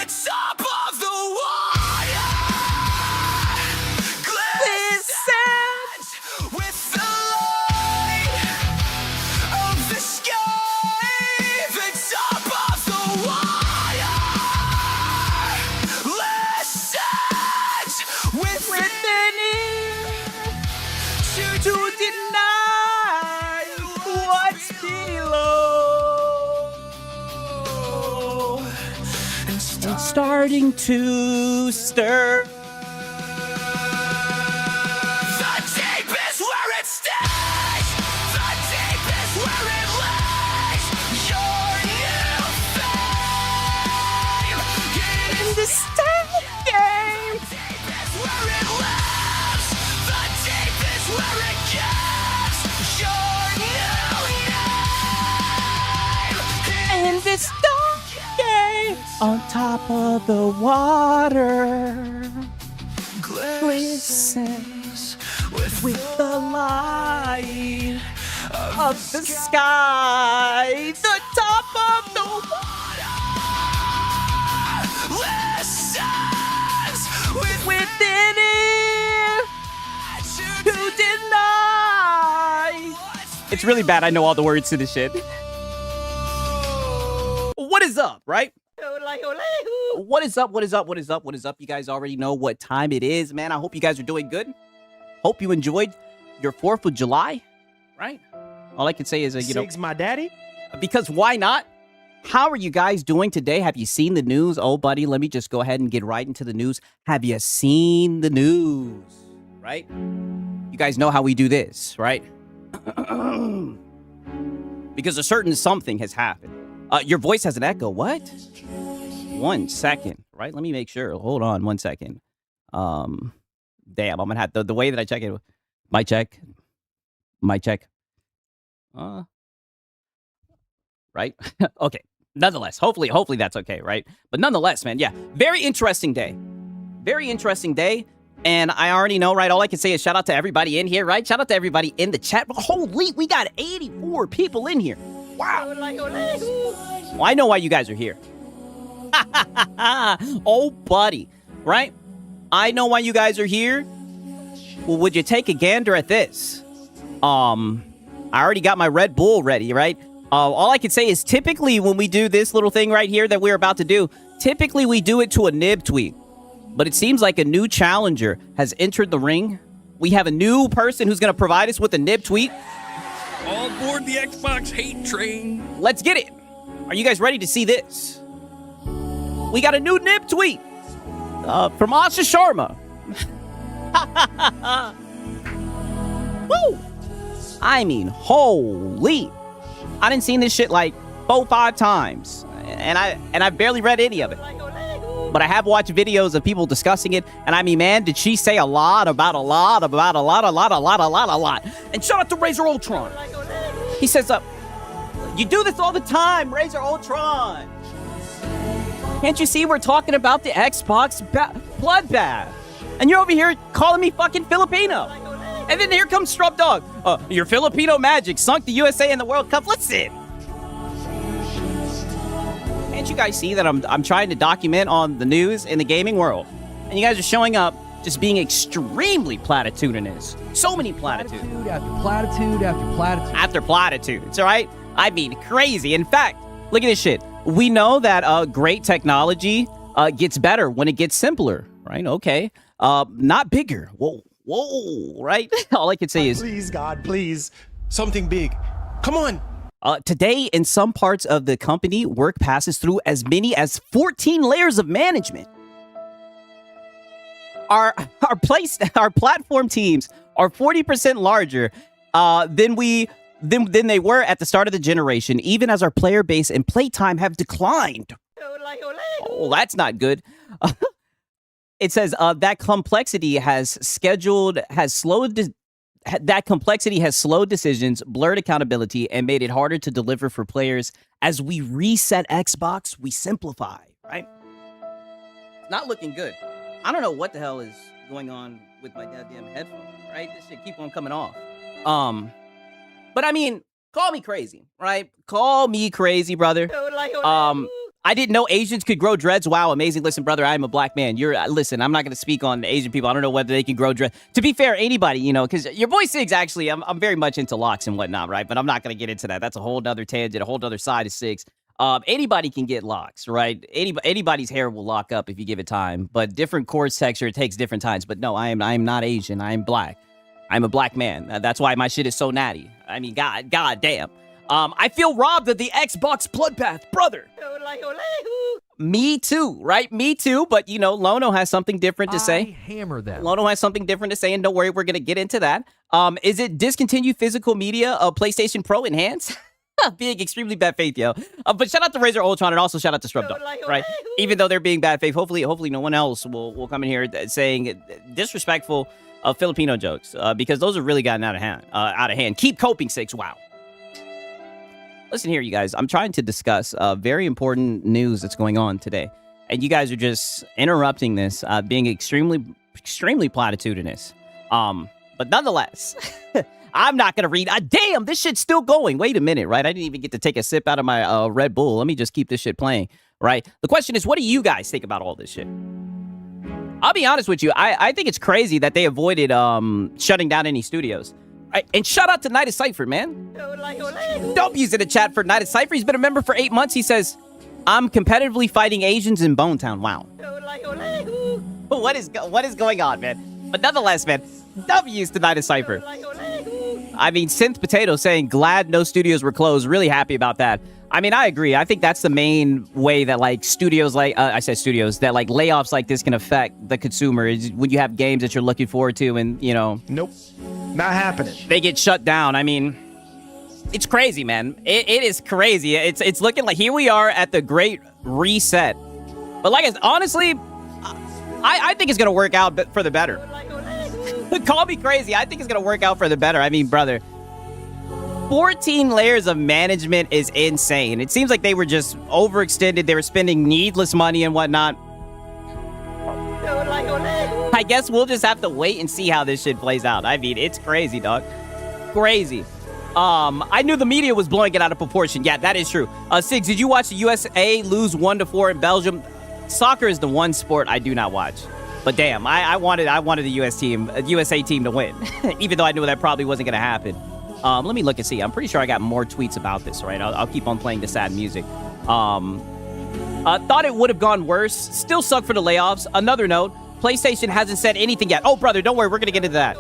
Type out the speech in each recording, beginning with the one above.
the top of the water glistens with the light of the sky. The top of the water glistens within it to deny what's below and starting to stir. The deep is where it stays. The deep is where it lays. Your new fame in this game. The deep is where it lives. The deep is where it gives. Your new name in this dark game. On top of the water glistens with the light of the sky. The top of the water glistens within it to deny. It's really bad. I know all the words to this shit. What is up, right? What is up? What is up? What is up? What is up? You guys already know what time it is, man. I hope you guys are doing good. Hope you enjoyed your 4th of July, right? All I can say is, Sig's my daddy. because why not? How are you guys doing today? Have you seen the news? Oh, buddy, let me just go ahead and get right into the news. Have you seen the news, right? You guys know how we do this, right? Because a certain something has happened. Your voice has an echo. What? 1 second, right? Let me make sure. Hold on 1 second. Damn, I'm gonna have the way that I check it. My check. Right? Okay. Nonetheless, hopefully that's okay, right? But nonetheless, man, yeah, very interesting day. Very interesting day. And I already know, right? All I can say is shout out to everybody in here, right? Shout out to everybody in the chat. Holy, we got 84 people in here. Wow. Well, I know why you guys are here. Oh, buddy, right? I know why you guys are here. Well, would you take a gander at this? I already got my Red Bull ready, right? All I can say is typically when we do this little thing right here that we're about to do, typically we do it to a nib tweet. But it seems like a new challenger has entered the ring. We have a new person who's going to provide us with a nib tweet. All aboard the Xbox hate train. Let's get it. Are you guys ready to see this? We got a new nib tweet from Asha Sharma. Woo! I mean, holy. I done seen this shit like 4-5 times. And I've barely read any of it. But I have watched videos of people discussing it. And I mean, man, did she say a lot about a lot. And shout out to Razor Ultron. He says, you do this all the time, Razor Ultron. Can't you see we're talking about the Xbox bloodbath? And you're over here calling me fucking Filipino. And then here comes Strub Dog. Your Filipino magic sunk the USA in the World Cup. Listen. Can't you guys see that I'm trying to document on the news in the gaming world? And you guys are showing up just being extremely platitudinous. So many platitudes. Platitude after platitude after platitude. After platitudes, all right? I mean, crazy. In fact, look at this shit. We know that great technology gets better when it gets simpler, right? Okay. Not bigger. Whoa, right? All I can say is... Please, God, please. Something big. Come on. Today, in some parts of the company, work passes through as many as 14 layers of management. Our platform teams are 40% larger than they were at the start of the generation, even as our player base and playtime have declined. Oh, that's not good. It says that complexity has slowed decisions, blurred accountability, and made it harder to deliver for players. As we reset Xbox, we simplify, right? It's not looking good. I don't know what the hell is going on with my goddamn headphone, right? This shit keep on coming off. But I mean, call me crazy, right? Call me crazy, brother. I didn't know Asians could grow dreads. Wow, amazing. Listen, brother, I'm a black man. Listen, I'm not going to speak on Asian people. I don't know whether they can grow dreads. To be fair, anybody, because your boy Siggs, actually, I'm very much into locks and whatnot, right? But I'm not going to get into that. That's a whole other tangent, a whole other side of Siggs. Anybody can get locks, right? Anybody's hair will lock up if you give it time. But different cord texture, it takes different times. But no, I am not Asian. I am black. I'm a black man. That's why my shit is so natty. I mean, god damn. I feel robbed of the Xbox bloodbath, brother. Me too, right? Me too. But, Lono has something different to say. Hammer that. Lono has something different to say, and don't worry, we're going to get into that. Is it discontinued physical media of PlayStation Pro Enhanced? Being extremely bad faith, yo. But shout out to Razer Ultron and also shout out to Strub Dog, right? Even though they're being bad faith, hopefully no one else will come in here saying disrespectful of Filipino jokes because those have really gotten out of hand. Keep coping, Six. Wow. Listen here, you guys. I'm trying to discuss very important news that's going on today. And you guys are just interrupting this, being extremely platitudinous. But nonetheless, I'm not going to read. Damn, this shit's still going. Wait a minute, right? I didn't even get to take a sip out of my Red Bull. Let me just keep this shit playing, right? The question is, what do you guys think about all this shit? I'll be honest with you. I think it's crazy that they avoided shutting down any studios. And shout out to Night of Cypher, man. W's in the chat for Night of Cypher. He's been a member for 8 months. He says, I'm competitively fighting Asians in Bone Town. Wow. What is going on, man? But nonetheless, man, W's to Night of Cypher. I mean, Synth Potato saying, glad no studios were closed. Really happy about that. I mean, I agree. I think that's the main way that, studios that, layoffs like this can affect the consumer is when you have games that you're looking forward to and, Nope. Not happening. They get shut down. I mean, it's crazy, man. It is crazy. It's looking like here we are at the great reset. But honestly, I think it's going to work out for the better. Call me crazy. I think it's going to work out for the better. I mean, brother, 14 layers of management is insane. It seems like they were just overextended. They were spending needless money and whatnot. I guess we'll just have to wait and see how this shit plays out. I mean, it's crazy, dog. Crazy. I knew the media was blowing it out of proportion. Yeah, that is true. Siggs, did you watch the USA lose 1-4 in Belgium? Soccer is the one sport I do not watch. But damn, I wanted the USA team to win, even though I knew that probably wasn't going to happen. Let me look and see. I'm pretty sure I got more tweets about this, right? I'll keep on playing the sad music. Thought it would have gone worse. Still suck for the layoffs. Another note, PlayStation hasn't said anything yet. Oh, brother, don't worry. We're going to get into that.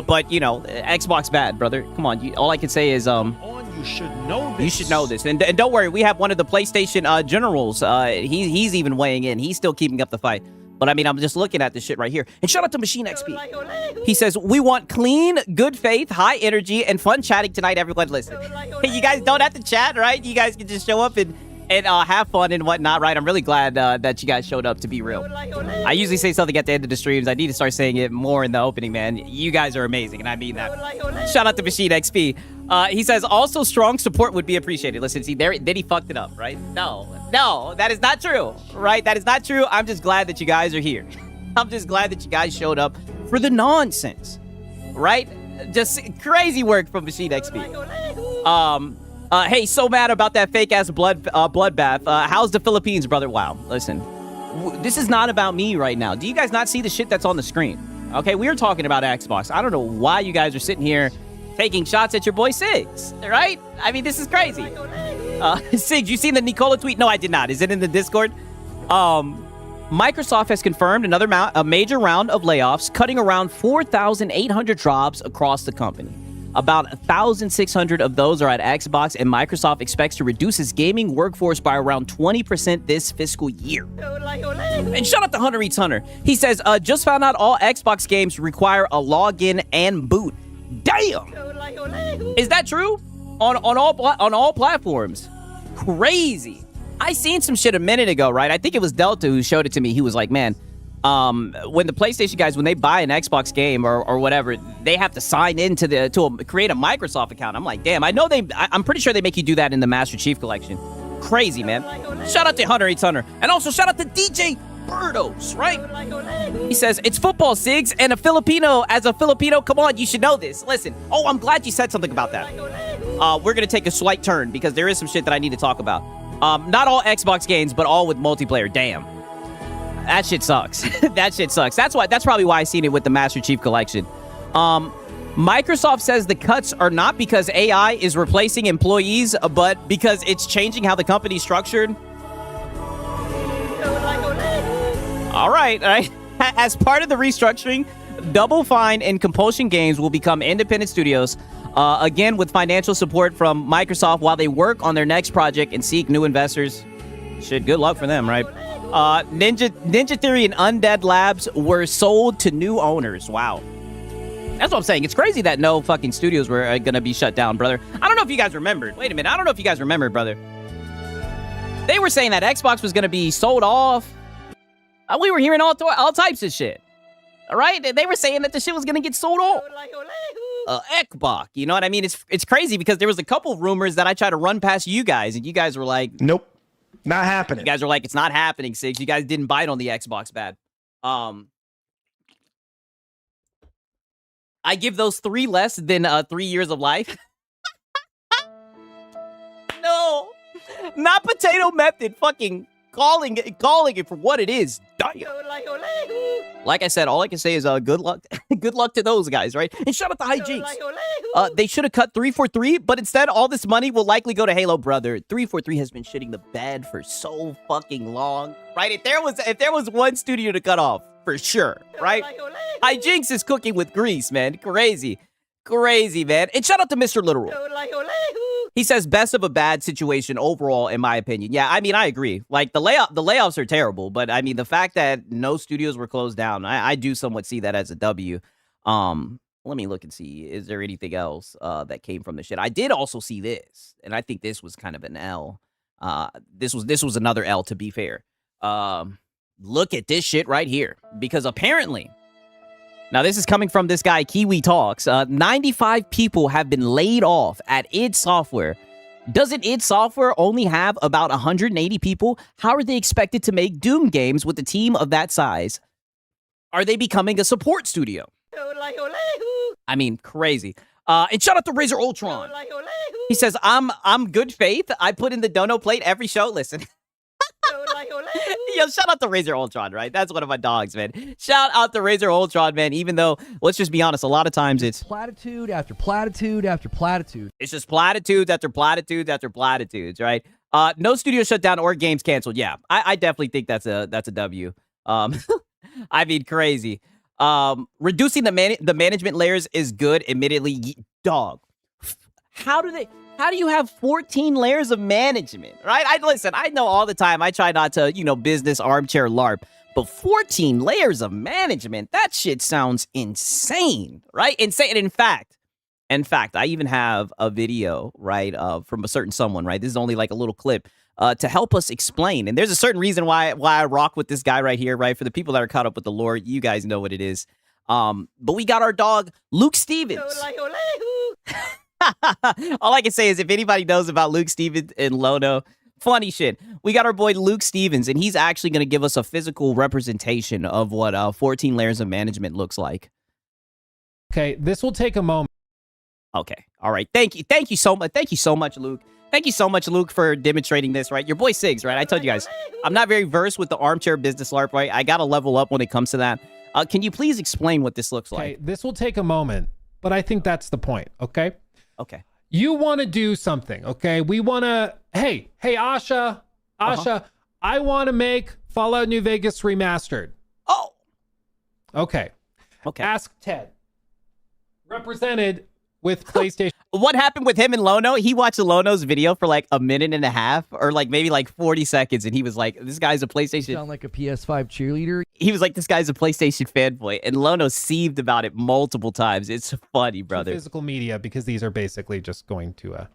But, Xbox bad, brother. Come on. All I can say is... You should know this. You should know this. And don't worry. We have one of the PlayStation generals. He's even weighing in. He's still keeping up the fight. But, I mean, I'm just looking at this shit right here. And shout out to Machine XP. He says, we want clean, good faith, high energy, and fun chatting tonight, everyone. Listen, hey, you guys don't have to chat, right? You guys can just show up and have fun and whatnot, right? I'm really glad that you guys showed up, to be real. I usually say something at the end of the streams. I need to start saying it more in the opening, man. You guys are amazing, and I mean that. Shout out to Machine XP. He says, also strong support would be appreciated. Listen, see, then he fucked it up, right? No, that is not true, right? That is not true. I'm just glad that you guys are here. I'm just glad that you guys showed up for the nonsense, right? Just crazy work from Machine XP. Hey, so mad about that fake-ass bloodbath. How's the Philippines, brother? Wow, listen. This is not about me right now. Do you guys not see the shit that's on the screen? Okay, we are talking about Xbox. I don't know why you guys are sitting here taking shots at your boy Siggs, right? I mean, this is crazy. Siggs, you seen the Nicola tweet? No, I did not. Is it in the Discord? Microsoft has confirmed a major round of layoffs, cutting around 4,800 jobs across the company. About 1,600 of those are at Xbox, and Microsoft expects to reduce its gaming workforce by around 20% this fiscal year. And shout out to Hunter Eats Hunter. He says, just found out all Xbox games require a login and boot. Damn! Is that true? On all platforms? Crazy. I seen some shit a minute ago, right? I think it was Delta who showed it to me. He was like, man, when the PlayStation guys, when they buy an Xbox game or whatever, they have to sign in to create a Microsoft account. I'm like, damn, I'm pretty sure they make you do that in the Master Chief Collection. Crazy, man. Shout out to Hunter Eats Hunter. And also shout out to DJ Birdos, right? He says, it's football, Siggs, and as a Filipino, come on, you should know this. Listen, I'm glad you said something about that. We're going to take a slight turn because there is some shit that I need to talk about. Not all Xbox games, but all with multiplayer. Damn. That shit sucks. That shit sucks. That's probably why I seen it with the Master Chief Collection. Microsoft says the cuts are not because AI is replacing employees, but because it's changing how the company's structured. All right. As part of the restructuring, Double Fine and Compulsion Games will become independent studios, again with financial support from Microsoft while they work on their next project and seek new investors. Shit, good luck for them, right? Ninja Theory and Undead Labs were sold to new owners. Wow. That's what I'm saying. It's crazy that no fucking studios were going to be shut down, brother. I don't know if you guys remembered. Wait a minute. I don't know if you guys remember, brother. They were saying that Xbox was going to be sold off. We were hearing all types of shit. All right? They were saying that the shit was going to get sold off. Xbox. You know what I mean? It's crazy because there was a couple of rumors that I tried to run past you guys, and you guys were like... Nope. Not happening. You guys were like, it's not happening, Sigs. You guys didn't bite on the Xbox bad. I give those 3 less than 3 years of life. No. Not Potato Method. Fucking calling it for what it is. Like I said, all I can say is good luck. Good luck to those guys, right? And shout out to Hijinks. They should have cut 343, but instead all this money will likely go to Halo, brother. 343 has been shitting the bed for so fucking long, right? If there was one studio to cut off, for sure, right? Hijinks is cooking with grease, man. Crazy, man. And shout out to Mr. Literal. He says best of a bad situation overall, in my opinion. Yeah, I mean, I agree. Like, the layoffs are terrible, but I mean, the fact that no studios were closed down, I do somewhat see that as a W. Let me look and see. Is there anything else that came from the shit? I did also see this, and I think this was kind of an L. This was another L, to be fair. Look at this shit right here, because apparently, now this is coming from this guy, Kiwi Talks, 95 people have been laid off at id Software. Doesn't id Software only have about 180 people? How are they expected to make Doom games with a team of that size? Are they becoming a support studio? I mean, crazy. And shout out to Razor Ultron. He says, I'm good faith. I put in the dono plate every show. Listen. Yo, shout out to Razor Ultron, right? That's one of my dogs, man. Shout out to Razor Ultron, man. Even though, let's just be honest, a lot of times it's platitude after platitude after platitude. It's just platitudes after platitudes after platitudes, right? No studio shut down or games canceled. Yeah, I definitely think that's a W. I mean, crazy. Reducing the management layers is good, admittedly. Dog, how do you have 14 layers of management, right? Listen, I know all the time I try not to, business armchair LARP, but 14 layers of management, that shit sounds insane, right? Insane. In fact, I even have a video, right, from a certain someone, right? This is only like a little clip to help us explain. And there's a certain reason why I rock with this guy right here, right? For the people that are caught up with the lore, you guys know what it is. But we got our dog, Luke Stevens. All I can say is if anybody knows about Luke Stevens and Lono, funny shit. We got our boy Luke Stevens, and he's actually going to give us a physical representation of what 14 layers of management looks like. Okay, this will take a moment. Okay, all right. Thank you so much. Thank you so much, Luke. Thank you so much, Luke, for demonstrating this, right? Your boy Sigs, right? I told you guys, I'm not very versed with the armchair business LARP, right? I got to level up when it comes to that. Can you please explain what this looks like? Okay, this will take a moment, but I think that's the point, okay? Okay. You want to do something, okay? We want to, hey, Asha, I want to make Fallout New Vegas remastered. Oh. Okay. Ask Ted. Represented with PlayStation. What happened with him and Lono? He watched Lono's video for like a minute and a half, or like maybe like 40 seconds, and he was like, this guy's a PlayStation. Sound like a PS5 cheerleader. He was like, this guy's a PlayStation fanboy, and Lono seethed about it multiple times. It's funny, brother. Physical media, because these are basically just going to, I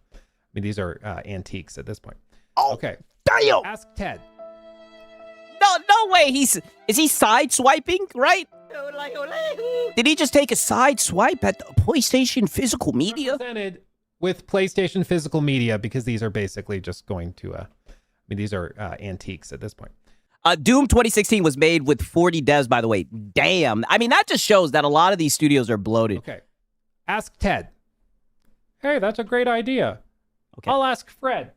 mean, these are antiques at this point. Oh, okay. Damn! Ask Ted. No way. Is he side swiping, right? Did he just take a side swipe at the PlayStation physical media? Represented with PlayStation physical media, because these are basically just going to, I mean, these are antiques at this point. Doom 2016 was made with 40 devs, by the way. Damn. I mean, that just shows that a lot of these studios are bloated. Okay. Ask Ted. Hey, that's a great idea. Okay. I'll ask Fred.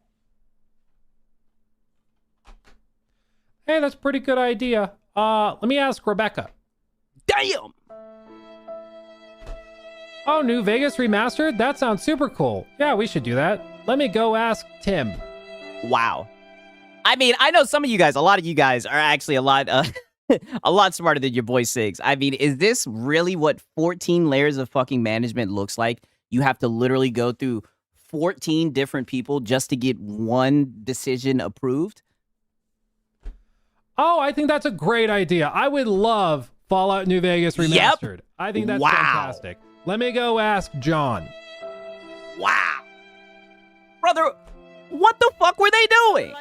Hey, that's a pretty good idea. Let me ask Rebecca. Damn. Oh, New Vegas remastered? That sounds super cool. Yeah, we should do that. Let me go ask Tim. Wow. I mean, I know some of you guys, a lot of you guys are actually a lot a lot smarter than your boy Sigs. I mean, is this really what 14 layers of fucking management looks like? You have to literally go through 14 different people just to get one decision approved? Oh, I think that's a great idea. I would love Fallout New Vegas remastered. I think that's fantastic. Let me go ask John. Wow. Brother, what the fuck were they doing?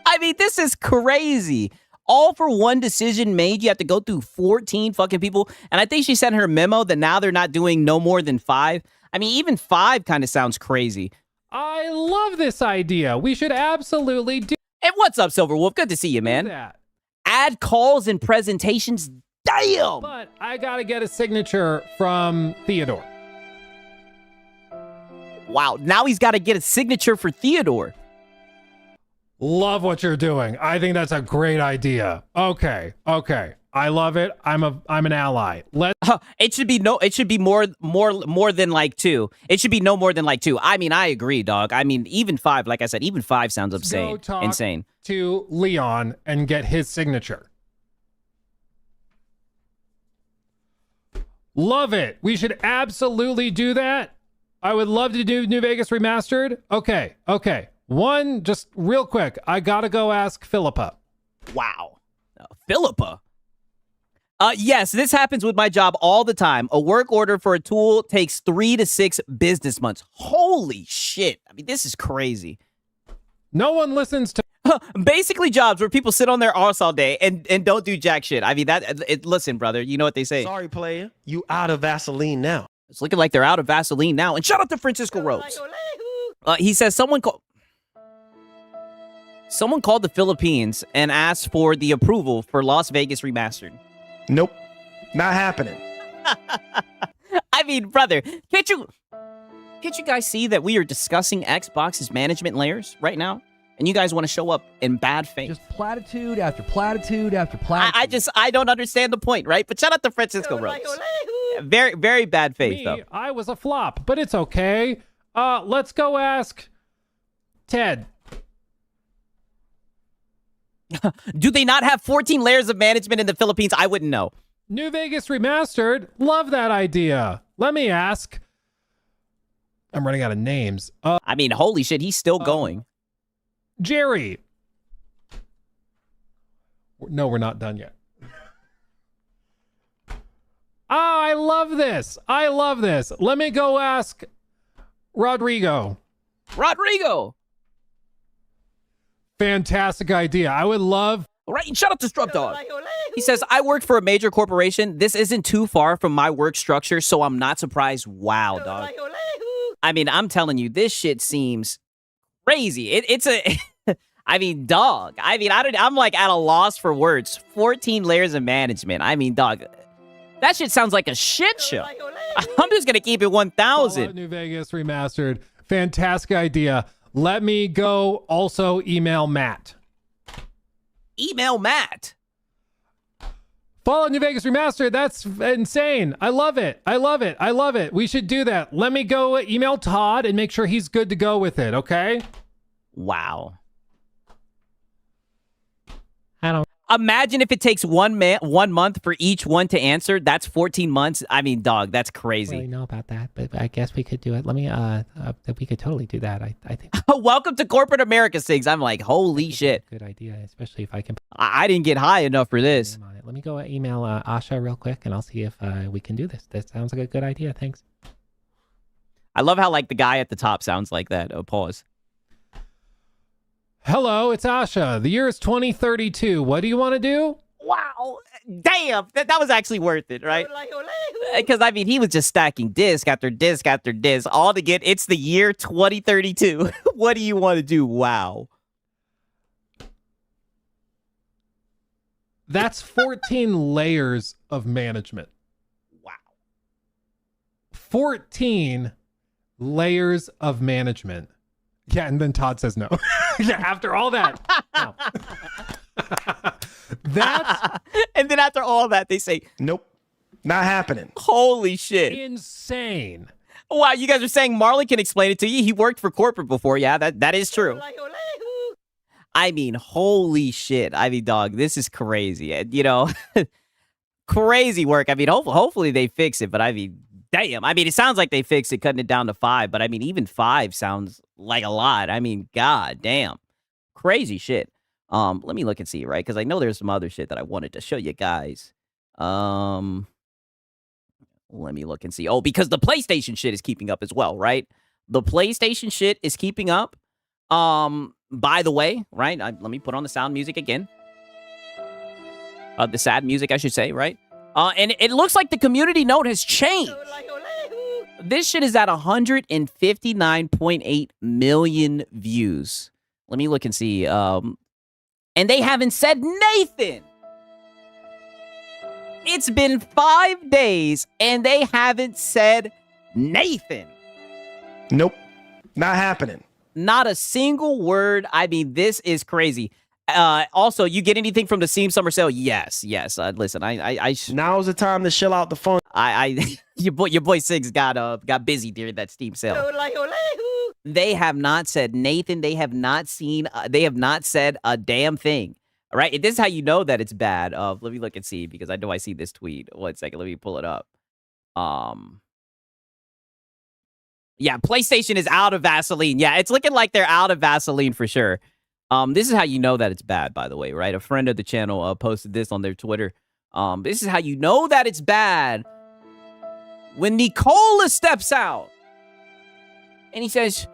I mean, this is crazy. All for one decision made. You have to go through 14 fucking people. And I think she sent her memo that now they're not doing no more than 5. I mean, even 5 kind of sounds crazy. I love this idea. We should absolutely do And what's up, Silverwolf? Good to see you, man. that. Add calls and presentations. Damn. But I gotta get a signature from Theodore. Wow. Now he's got to get a signature for Theodore. Love what you're doing. I think that's a great idea. Okay. I love it. I'm an ally. It should be more than like 2. It should be no more than like 2. I mean, I agree, dog. I mean, even 5, like I said, even 5 sounds Go talk insane. to Leon and get his signature. Love it. We should absolutely do that. I would love to do New Vegas remastered. Okay. One, just real quick. I gotta go ask Philippa. Wow. Philippa. Yes, this happens with my job all the time. A work order for a tool takes 3 to 6 business months. Holy shit. I mean, this is crazy. No one listens to Basically jobs where people sit on their arse all day and don't do jack shit. I mean, listen, brother, you know what they say. Sorry, player. You out of Vaseline now. It's looking like they're out of Vaseline now. And shout out to Francisco Rose. He says someone called the Philippines and asked for the approval for Las Vegas remastered. Nope. Not happening. I mean, brother, can't you guys see that we are discussing Xbox's management layers right now? And you guys want to show up in bad faith. Just platitude after platitude after platitude. I don't understand the point, right? But shout out to Francisco Rose. Very, very bad faith, though. I was a flop, but it's okay. Let's go ask Ted. Do they not have 14 layers of management in the Philippines? I wouldn't know. New Vegas remastered. Love that idea. Let me ask. I'm running out of names. I mean, holy shit, he's still going. Jerry. No, we're not done yet. I love this. Let me go ask Rodrigo. Fantastic idea. I would love. All right, shut up to Strub Dog. He says, I work for a major corporation. This isn't too far from my work structure, so I'm not surprised. Wow, dog. I mean, I'm telling you, this shit seems crazy. It's a... I mean, dog. I mean, I'm like at a loss for words. 14 layers of management. I mean, dog, that shit sounds like a shit show. I'm just going to keep it 1,000. New Vegas remastered. Fantastic idea. Let me go also email Matt. Email Matt. Fallout New Vegas remastered. That's insane. I love it. We should do that. Let me go email Todd and make sure he's good to go with it, okay? Wow. I don't. Imagine if it takes 1 month for each one to answer. That's 14 months. I mean, dog, that's crazy. I don't really know about that, but I guess we could do it. Let me, we could totally do that. I think. Welcome to corporate America, Sigs. I'm like, holy shit. Good idea, especially if I can. I didn't get high enough for this. Let me go email Asha real quick, and I'll see if we can do this. That sounds like a good idea. Thanks. I love how like the guy at the top sounds like that. Oh, pause. Hello, it's Asha. The year is 2032. What do you want to do? Wow. Damn. That was actually worth it, right? Because, I mean, he was just stacking disc after disc after disc, all to get, it's the year 2032. What do you want to do? Wow. That's 14 layers of management. Wow. 14 layers of management. Yeah, and then Todd says no. Yeah, after all that. No. That's And then after all that, they say, Nope. Not happening. holy shit. insane. Wow, you guys are saying Marlon can explain it to you. He worked for corporate before. Yeah, that is true. I mean, holy shit. I mean, dog, this is crazy. You know, crazy work. I mean, hopefully they fix it, but I mean, damn. I mean, it sounds like they fixed it, cutting it down to 5, but I mean, even 5 sounds like a lot. I mean, god damn. Crazy shit. Let me look and see, right? Because I know there's some other shit that I wanted to show you guys. Let me look and see. Oh, because the PlayStation shit is keeping up as well, right? The PlayStation shit is keeping up. By the way, right? Let me put on the sound music again. The sad music, I should say, right? And it looks like the community note has changed. This shit is at 159.8 million views. Let me look and see. And they haven't said Nathan. It's been 5 days, and they haven't said Nathan. Nope. Not happening. Not a single word. I mean, this is crazy. Also, you get anything from the Steam Summer Sale? Yes. Listen, Now's the time to shell out the phone. your boy Siggs got busy during that Steam sale. They have not said Nathan. They have not seen. They have not said a damn thing. All right. This is how you know that it's bad. Let me look and see, because I know I see this tweet. 1 second. Let me pull it up. Yeah, PlayStation is out of Vaseline. Yeah, it's looking like they're out of Vaseline for sure. This is how you know that it's bad, by the way, right? A friend of the channel posted this on their Twitter. This is how you know that it's bad. When Nicola steps out and he says,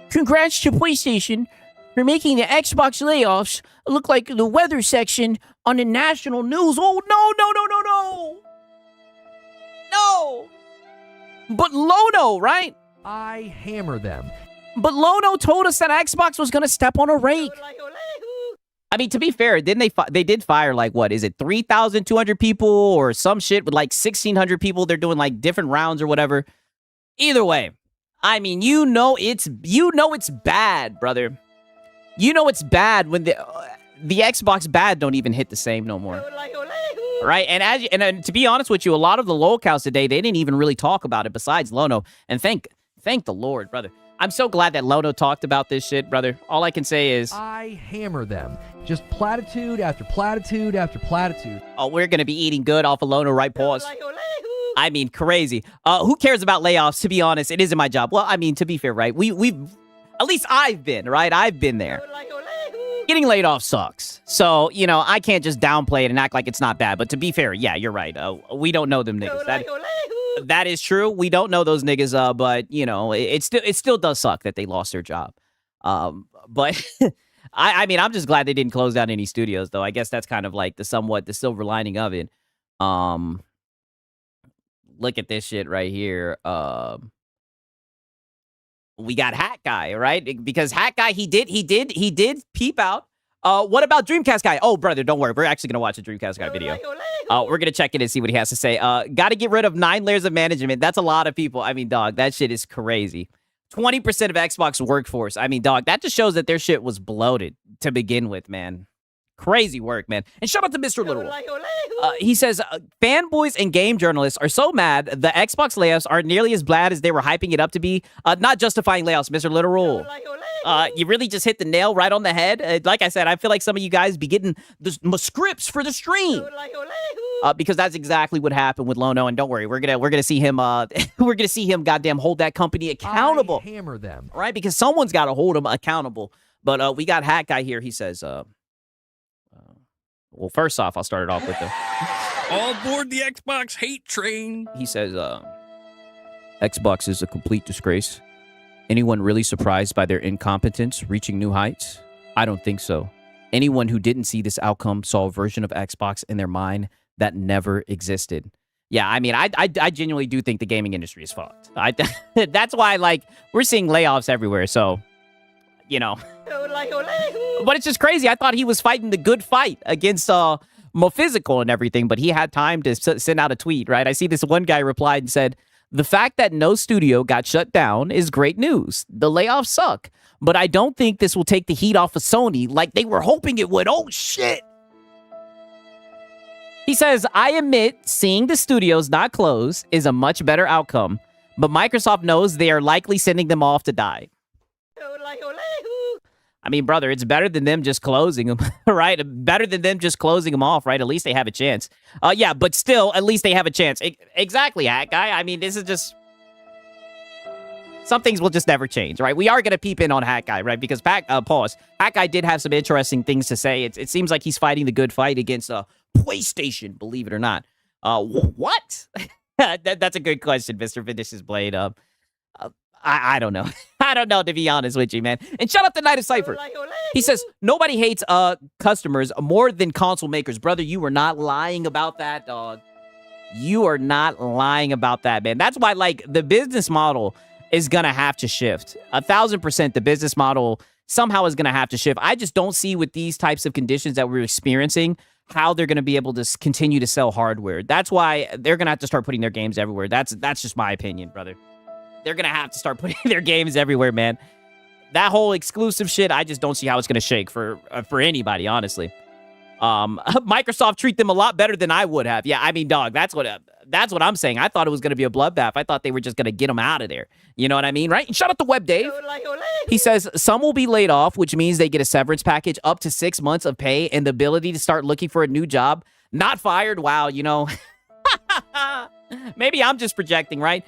"Congrats to PlayStation for making the Xbox layoffs look like the weather section on the national news." Oh, no. But Lono, right? I hammer them. But Lono told us that Xbox was going to step on a rake. I mean, to be fair, didn't they did fire like, what is it, 3,200 people or some shit with like 1,600 people. They're doing like different rounds or whatever. Either way, I mean, you know it's bad, brother. You know it's bad when the Xbox bad don't even hit the same no more. Right? And to be honest with you, a lot of the locals today, they didn't even really talk about it besides Lono. And thank the Lord, brother. I'm so glad that Lono talked about this shit, brother. All I can say is, I hammer them. Just platitude after platitude after platitude. Oh, we're going to be eating good off of Lono, right? Pause. I mean, crazy. Who cares about layoffs, to be honest? It isn't my job. Well, I mean, to be fair, right? We've, at least I've been, right? I've been there. Getting laid off sucks. So, you know, I can't just downplay it and act like it's not bad. But to be fair, yeah, you're right. We don't know them niggas. That is true. We don't know those niggas, but, you know, it still does suck that they lost their job. But I mean, I'm just glad they didn't close down any studios, though. I guess that's kind of like the silver lining of it. Look at this shit right here. We got Hat Guy, right? Because Hat Guy, he did peep out. What about Dreamcast Guy? Oh, brother, don't worry. We're actually going to watch a Dreamcast Guy video. We're going to check it and see what he has to say. Got to get rid of 9 layers of management. That's a lot of people. I mean, dog, that shit is crazy. 20% of Xbox workforce. I mean, dog, that just shows that their shit was bloated to begin with, man. Crazy work, man. And shout out to Mr. Literal. He says, fanboys and game journalists are so mad the Xbox layoffs aren't nearly as bad as they were hyping it up to be. Not justifying layoffs, Mr. Literal. You really just hit the nail right on the head. Like I said, I feel like some of you guys be getting the scripts for the stream. Because that's exactly what happened with Lono. And don't worry, we're gonna see him we're gonna see him goddamn hold that company accountable. I hammer them. Right? Because someone's gotta hold him accountable. But we got Hat Guy here. He says, well, first off, I'll start it off with the all aboard the Xbox hate train. He says, Xbox is a complete disgrace. Anyone really surprised by their incompetence reaching new heights? I don't think so. Anyone who didn't see this outcome saw a version of Xbox in their mind that never existed. Yeah, I mean, I genuinely do think the gaming industry is fucked. That's why, like, we're seeing layoffs everywhere, so, you know. But it's just crazy. I thought he was fighting the good fight against Mophysical and everything, but he had time to send out a tweet, right? I see this one guy replied and said, "The fact that no studio got shut down is great news. The layoffs suck, but I don't think this will take the heat off of Sony like they were hoping it would. Oh, shit. He says, I admit seeing the studios not close is a much better outcome, but Microsoft knows they are likely sending them off to die. I mean, brother, it's better than them just closing them, right? Better than them just closing them off, right? At least they have a chance. Yeah, but still, at least they have a chance. Exactly, Hat Guy. I mean, this is just... Some things will just never change, right? We are going to peep in on Hat Guy, right? Because, pause. Hat Guy did have some interesting things to say. It seems like he's fighting the good fight against PlayStation, believe it or not. What? That's a good question, Mr. Vinicius Blade. I don't know. I don't know, to be honest with you, man. And shout out to Night of Cypher. He says, nobody hates customers more than console makers. Brother, you were not lying about that, dog. You are not lying about that, man. That's why, like, the business model is going to have to shift. 1,000% the business model somehow is going to have to shift. I just don't see with these types of conditions that we're experiencing how they're going to be able to continue to sell hardware. That's why they're going to have to start putting their games everywhere. That's just my opinion, brother. They're going to have to start putting their games everywhere, man. That whole exclusive shit, I just don't see how it's going to shake for anybody, honestly. Microsoft treat them a lot better than I would have. Yeah, I mean, dog, that's what I'm saying. I thought it was going to be a bloodbath. I thought they were just going to get them out of there. You know what I mean, right? And shout out to Web Dave. He says, some will be laid off, which means they get a severance package up to 6 months of pay and the ability to start looking for a new job. Not fired. Wow, you know. Maybe I'm just projecting, right?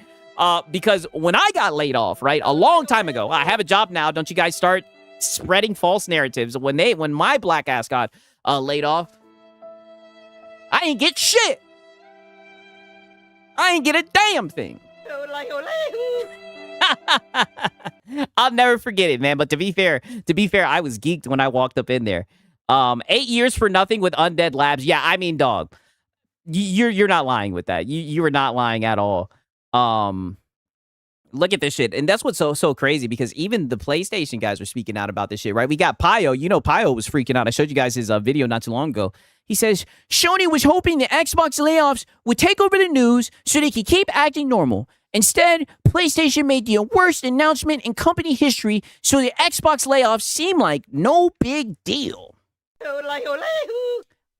Because when I got laid off, right, a long time ago, I have a job now. Don't you guys start spreading false narratives. When my black ass got laid off, I ain't get shit. I ain't get a damn thing. I'll never forget it, man. But to be fair, I was geeked when I walked up in there. 8 years for nothing with Undead Labs. Yeah, I mean, dog, you're not lying with that. You are not lying at all. Look at this shit. And that's what's so crazy, because even the PlayStation guys were speaking out about this shit, right? We got Pio. You know, Pio was freaking out. I showed you guys his video not too long ago. He says, Sony was hoping the Xbox layoffs would take over the news so they could keep acting normal. Instead, PlayStation made the worst announcement in company history, so the Xbox layoffs seem like no big deal.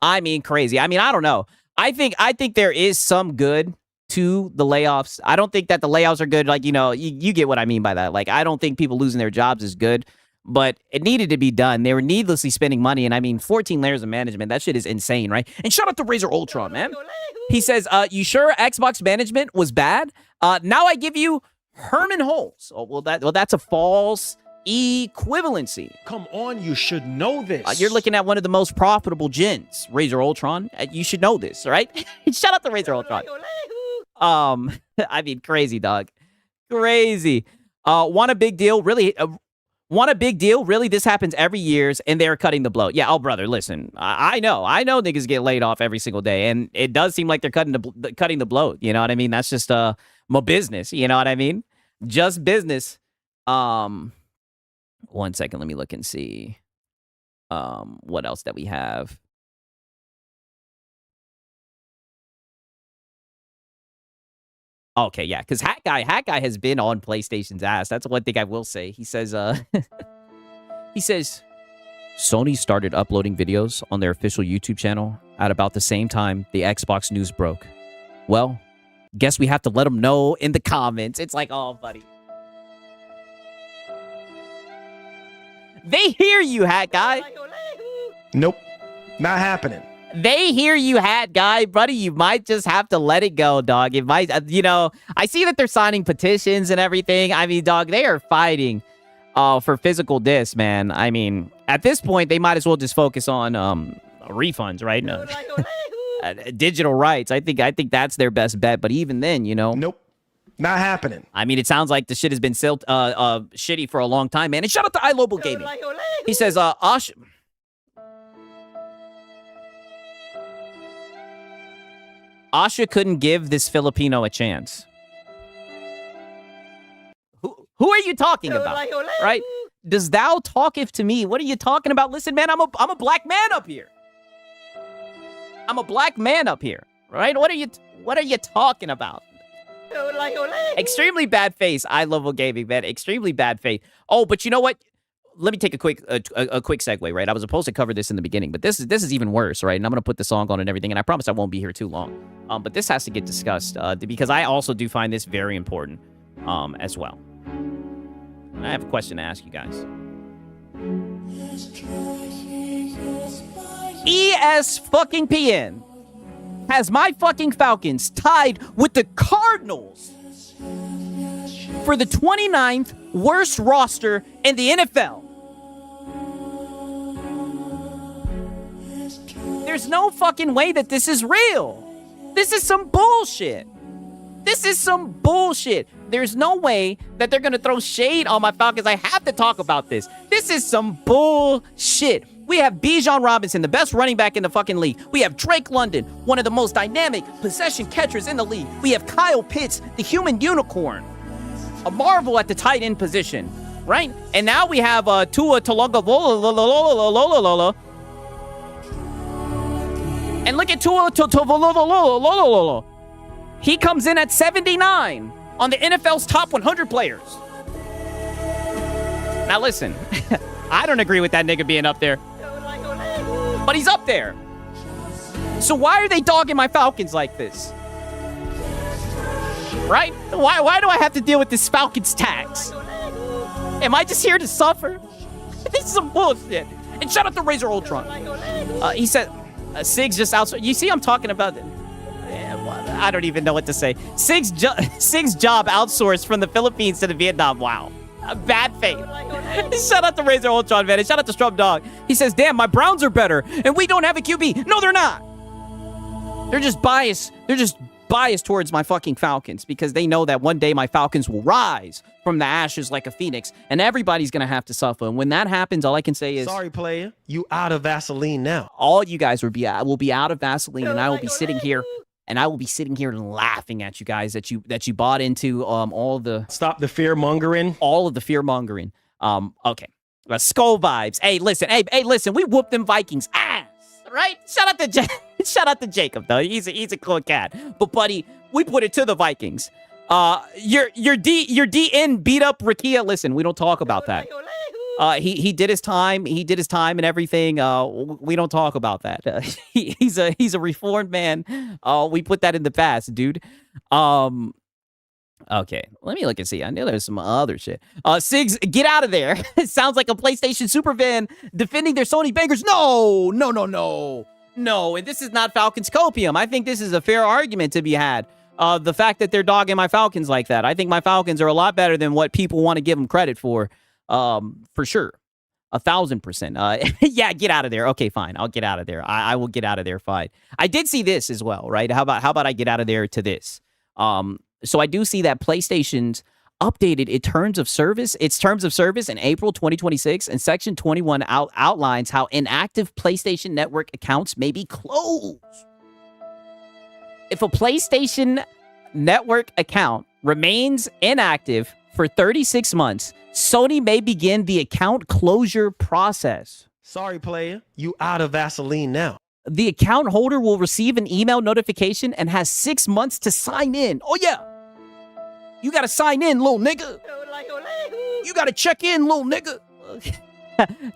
I mean, crazy. I mean, I don't know. I think there is some good to the layoffs. I don't think that the layoffs are good. Like, you know, you get what I mean by that. Like, I don't think people losing their jobs is good, but it needed to be done. They were needlessly spending money. And I mean, 14 layers of management, that shit is insane, right? And shout out to Razer Ultron, man. He says, you sure Xbox management was bad? Now I give you Herman Hulse. Oh, well, that's a false equivalency. Come on, you should know this. You're looking at one of the most profitable gens, Razer Ultron. You should know this, right? Shout out to Razer Ultron. I mean, crazy, dog. Crazy. Want a big deal? Really? Want a big deal? Really? This happens every year, and they're cutting the bloat. Yeah, oh, brother, listen. I know niggas get laid off every single day, and it does seem like they're cutting the bloat. You know what I mean? That's just my business. You know what I mean? Just business. 1 second, let me look and see what else that we have. Okay, yeah, because Hat Guy has been on PlayStation's ass. That's one thing I will say. He says, Sony started uploading videos on their official YouTube channel at about the same time the Xbox news broke. Well, guess we have to let them know in the comments. It's like, oh, buddy. They hear you, Hat Guy. Nope, not happening. They hear you, Hat Guy, buddy. You might just have to let it go, dog. It might, you know, I see that they're signing petitions and everything. I mean, dog, they are fighting for physical discs, man. I mean, at this point, they might as well just focus on refunds, right? No. Digital rights. I think that's their best bet. But even then, you know. Nope. Not happening. I mean, it sounds like the shit has been shitty for a long time, man. And shout out to iLocal Gaming. He says, Asha couldn't give this Filipino a chance. Who are you talking about? Right? Does thou talketh to me? What are you talking about? Listen, man, I'm a black man up here. I'm a black man up here. Right? What are you talking about? Extremely bad face. I love gaming, man. Extremely bad face. Oh, but you know what? let me take a quick segue, right? I was supposed to cover this in the beginning, but this is even worse, right? And I'm gonna put the song on and everything, and I promise I won't be here too long. But this has to get discussed because I also do find this very important as well. I have a question to ask you guys. ESPN has my fucking Falcons tied with the Cardinals for the 29th worst roster in the NFL. There's no fucking way that this is real. This is some bullshit. This is some bullshit. There's no way that they're going to throw shade on my Falcons. I have to talk about this. This is some bullshit. We have Bijan Robinson, the best running back in the fucking league. We have Drake London, one of the most dynamic possession catchers in the league. We have Kyle Pitts, the human unicorn, a marvel at the tight end position, right? And now we have Tua Tagovailoa. And look at Tua Tagovailoa. He comes in at 79 on the NFL's top 100 players. Now listen, I don't agree with that nigga being up there, but he's up there. So why are they dogging my Falcons like this? Right? Why do I have to deal with this Falcons tax? Am I just here to suffer? This is some bullshit. And shout out to Razor Ultron. He said, Sig's just outsourced. You see I'm talking about... I don't even know what to say. Sig's job outsourced from the Philippines to the Vietnam. Wow. Bad faith. Shout out to Razor Ultron, man. And shout out to Strub Dog. He says, damn, my Browns are better. And we don't have a QB. No, they're not. They're just biased. They're just biased towards my fucking Falcons because they know that one day my Falcons will rise from the ashes like a phoenix. And everybody's going to have to suffer. And when that happens, all I can say is... Sorry, player. You out of Vaseline now. All you guys will be out of Vaseline. And I will be sitting here... And I will be sitting here laughing at you guys that you bought into all the... Stop the fear-mongering. All of the fear-mongering. Okay. Skull vibes. Hey, listen. Hey, listen. We whooped them Vikings ass, right? Shout out to Jacob, though. He's a cool cat. But, buddy, we put it to the Vikings. Your DN beat up Rakia. Listen, we don't talk about that. He did his time. He did his time and everything. We don't talk about that. He's a reformed man. We put that in the past, dude. Okay, let me look and see. I know there's some other shit. Sigs, get out of there. It sounds like a PlayStation super fan defending their Sony bangers. No. And this is not Falcons copium. I think this is a fair argument to be had. The fact that they're dogging my Falcons like that. I think my Falcons are a lot better than what people want to give them credit for. For sure. 1,000%. Yeah, get out of there. Okay, fine. I'll get out of there. I will get out of there. Fine. I did see this as well, right? How about I get out of there to this? So I do see that PlayStation's updated its terms of service in April 2026, and Section 21 outlines how inactive PlayStation Network accounts may be closed. If a PlayStation Network account remains inactive for 36 months, Sony may begin the account closure process. Sorry, player. You out of Vaseline now. The account holder will receive an email notification and has 6 months to sign in. Oh, yeah. You got to sign in, little nigga. You got to check in, little nigga.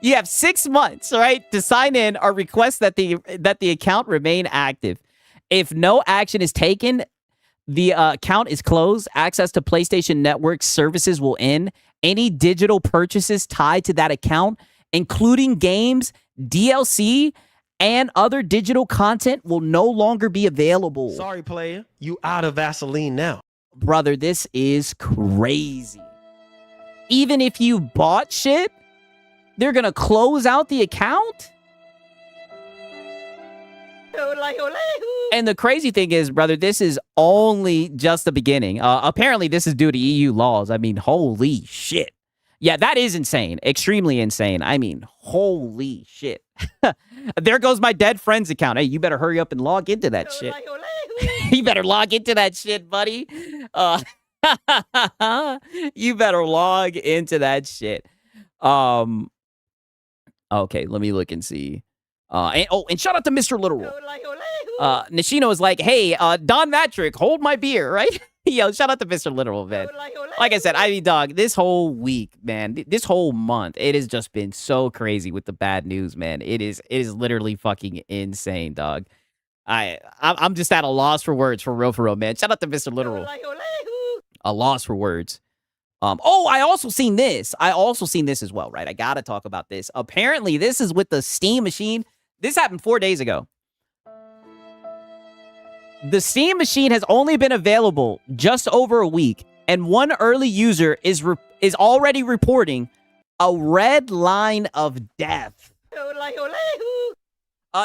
You have 6 months, right, to sign in or request that the account remain active. If no action is taken, the account is closed. Access to PlayStation Network services will end. Any digital purchases tied to that account, including games, DLC, and other digital content, will no longer be available. Sorry, player. You out of Vaseline now. Brother, this is crazy. Even if you bought shit, they're going to close out the account? And the crazy thing is, brother, this is only just the beginning. Apparently, this is due to EU laws. I mean, holy shit. Yeah, that is insane. Extremely insane. I mean, holy shit. There goes my dead friend's account. Hey, you better hurry up and log into that shit. You better log into that shit, buddy. You better log into that shit. Okay, let me look and see. And shout out to Mr. Literal. Nishino is like, hey, Don Matrick, hold my beer, right? Yo, shout out to Mr. Literal, man. Like I said, I mean, dog, this whole week, man, this whole month, it has just been so crazy with the bad news, man. It is literally fucking insane, dog. I'm just at a loss for words, for real, man. Shout out to Mr. Literal. A loss for words. Oh, I also seen this as well, right? I gotta talk about this. Apparently, this is with the Steam machine. This happened 4 days ago. The Steam machine has only been available just over a week, and one early user is already reporting a red line of death.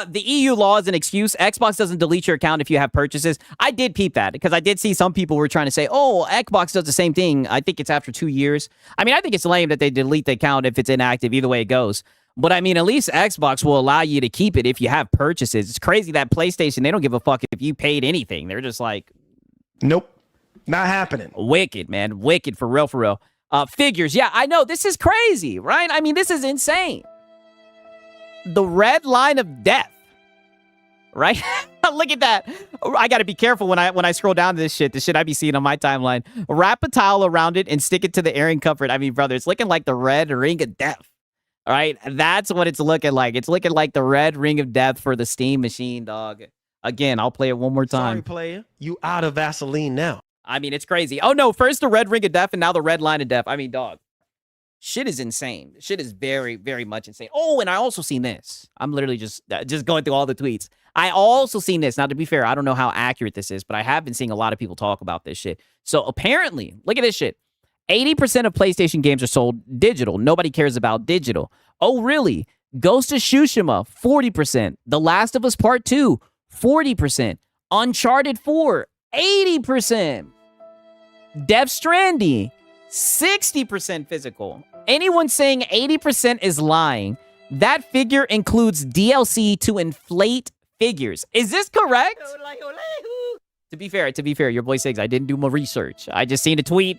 The EU law is an excuse. Xbox doesn't delete your account if you have purchases. I did peep that because I did see some people were trying to say, oh, Xbox does the same thing. I think it's after 2 years. I mean, I think it's lame that they delete the account if it's inactive. Either way it goes. But I mean, at least Xbox will allow you to keep it if you have purchases. It's crazy that PlayStation, they don't give a fuck if you paid anything. They're just like, Nope. Not happening. wicked, man. Wicked, for real. Figures. Yeah, I know. This is crazy, right? I mean, this is insane. The red line of death, right? Look at that. I got to be careful when I scroll down to this shit. The shit I be seeing on my timeline. Wrap a towel around it and stick it to the airing comfort. I mean, brother, it's looking like the red ring of death. All right, that's what it's looking like. It's looking like the red ring of death for the Steam machine, dog. Again, I'll play it one more time. Sorry, player. You out of Vaseline now. I mean, it's crazy. Oh, no, first the red ring of death and now the red line of death. I mean, dog, shit is insane. Shit is very, very much insane. Oh, and I also seen this. I'm literally just going through all the tweets. I also seen this. Now, to be fair, I don't know how accurate this is, but I have been seeing a lot of people talk about this shit. So apparently, look at this shit. 80% of PlayStation games are sold digital. Nobody cares about digital. Oh, really? Ghost of Tsushima, 40%. The Last of Us Part 2, 40%. Uncharted 4, 80%. Death Stranding, 60% physical. Anyone saying 80% is lying. That figure includes DLC to inflate figures. Is this correct? To be fair, your boy Siggs, I didn't do my research. I just seen a tweet.